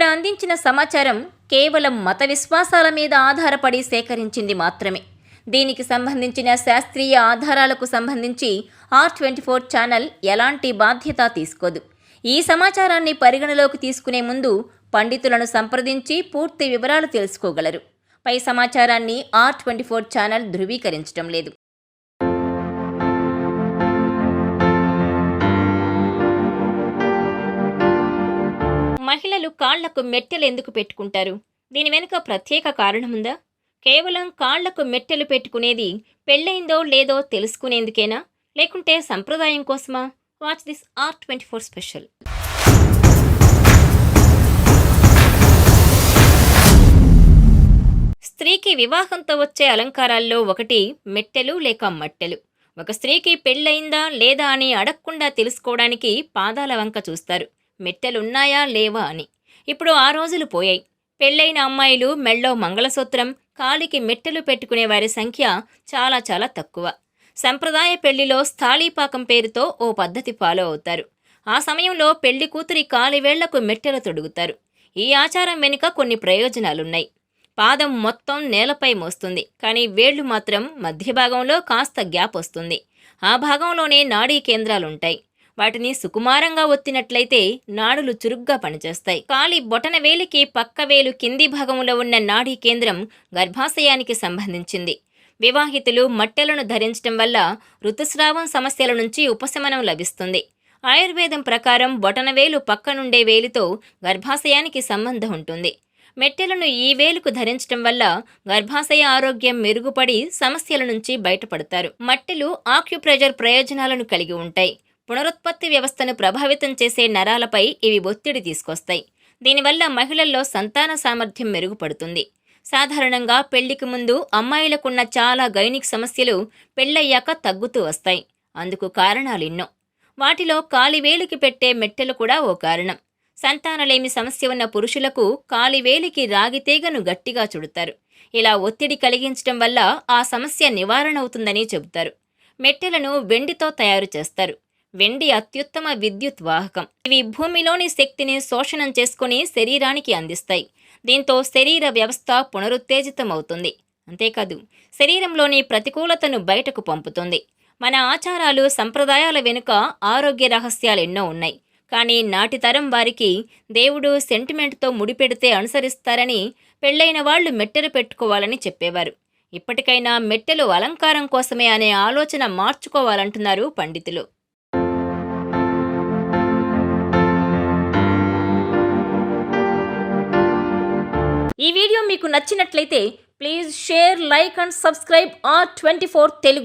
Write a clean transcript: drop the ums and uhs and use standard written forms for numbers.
ఇక్కడ అందించిన సమాచారం కేవలం మత విశ్వాసాల మీద ఆధారపడి సేకరించింది మాత్రమే. దీనికి సంబంధించిన శాస్త్రీయ ఆధారాలకు సంబంధించి R24 ఛానల్ ఎలాంటి బాధ్యత తీసుకోదు. ఈ సమాచారాన్ని పరిగణలోకి తీసుకునే ముందు పండితులను సంప్రదించి పూర్తి వివరాలు తెలుసుకోగలరు. పై సమాచారాన్ని R24 ఛానల్ ధృవీకరించడం లేదు. మహిళలు కాళ్లకు మెట్టెలు ఎందుకు పెట్టుకుంటారు? దీని వెనుక ప్రత్యేక కారణముందా? కేవలం కాళ్లకు మెట్టెలు పెట్టుకునేది పెళ్ళైందో లేదో తెలుసుకునేందుకేనా, లేకుంటే సంప్రదాయం కోసమా? Watch this R24 special. స్త్రీకి వివాహంతో వచ్చే అలంకారాల్లో ఒకటి మెట్టెలు లేక మట్టెలు. ఒక స్త్రీకి పెళ్ళయిందా లేదా అని అడగకుండా తెలుసుకోవడానికి పాదాల వంక చూస్తారు, మెట్టెలున్నాయా లేవా అని. ఇప్పుడు ఆ రోజులు పోయాయి. పెళ్ళైన అమ్మాయిలు మెళ్ళో మంగళసూత్రం, కాలికి మెట్టెలు పెట్టుకునే వారి సంఖ్య చాలా చాలా తక్కువ. సంప్రదాయ పెళ్లిలో స్థాళీపాకం పేరుతో ఓ పద్ధతి ఫాలో అవుతారు. ఆ సమయంలో పెళ్లి కూతురి కాలివేళ్లకు మెట్టెలు తొడుగుతారు. ఈ ఆచారం వెనుక కొన్ని ప్రయోజనాలున్నాయి. పాదం మొత్తం నేలపై మోస్తుంది, కానీ వేళ్లు మాత్రం మధ్య భాగంలో కాస్త గ్యాప్ వస్తుంది. ఆ భాగంలోనే నాడీ కేంద్రాలుంటాయి. వాటిని సుకుమారంగా ఒత్తినట్లయితే నాడులు చురుగ్గా పనిచేస్తాయి. కాలి బొటన వేలికి పక్క వేలు కింది భాగంలో ఉన్న నాడీ కేంద్రం గర్భాశయానికి సంబంధించింది. వివాహితులు మట్టెలను ధరించడం వల్ల ఋతుస్రావం సమస్యల నుంచి ఉపశమనం లభిస్తుంది. ఆయుర్వేదం ప్రకారం బొటనవేలు పక్కనుండే వేలితో గర్భాశయానికి సంబంధం ఉంటుంది. మెట్టెలను ఈ వేలుకు ధరించడం వల్ల గర్భాశయ ఆరోగ్యం మెరుగుపడి సమస్యల నుంచి బయటపడతారు. మట్టెలు ఆక్యుప్రెషర్ ప్రయోజనాలను కలిగి ఉంటాయి. పునరుత్పత్తి వ్యవస్థను ప్రభావితం చేసే నరాలపై ఇవి ఒత్తిడి తీసుకొస్తాయి. దీనివల్ల మహిళల్లో సంతాన సామర్థ్యం మెరుగుపడుతుంది. సాధారణంగా పెళ్లికి ముందు అమ్మాయిలకున్న చాలా గైనిక్ సమస్యలు పెళ్లయ్యాక తగ్గుతూ వస్తాయి. అందుకు కారణాలెన్నో. వాటిలో కాలివేలికి పెట్టే మెట్టెలు కూడా ఓ కారణం. సంతానలేమి సమస్య ఉన్న పురుషులకు కాలివేలికి రాగితీగను గట్టిగా చుడతారు. ఇలా ఒత్తిడి కలిగించడం వల్ల ఆ సమస్య నివారణ అవుతుందని చెబుతారు. మెట్టెలను వెండితో తయారు చేస్తారు. వెండి అత్యుత్తమ విద్యుత్ వాహకం. ఇవి భూమిలోని శక్తిని శోషణం చేసుకుని శరీరానికి అందిస్తాయి. దీంతో శరీర వ్యవస్థ పునరుత్తేజితమవుతుంది. అంతేకాదు, శరీరంలోని ప్రతికూలతను బయటకు పంపుతుంది. మన ఆచారాలు సంప్రదాయాల వెనుక ఆరోగ్య రహస్యాలెన్నో ఉన్నాయి. కానీ నాటి తరం వారికి దేవుడు సెంటిమెంట్తో ముడిపెడితే అనుసరిస్తారని పెళ్లైన వాళ్లు మెట్టెలు పెట్టుకోవాలని చెప్పేవారు. ఇప్పటికైనా మెట్టెలు అలంకారం కోసమే అనే ఆలోచన మార్చుకోవాలంటున్నారు పండితులు. ఈ వీడియో మీకు నచ్చినట్లయితే please share, like and subscribe R24 Telugu.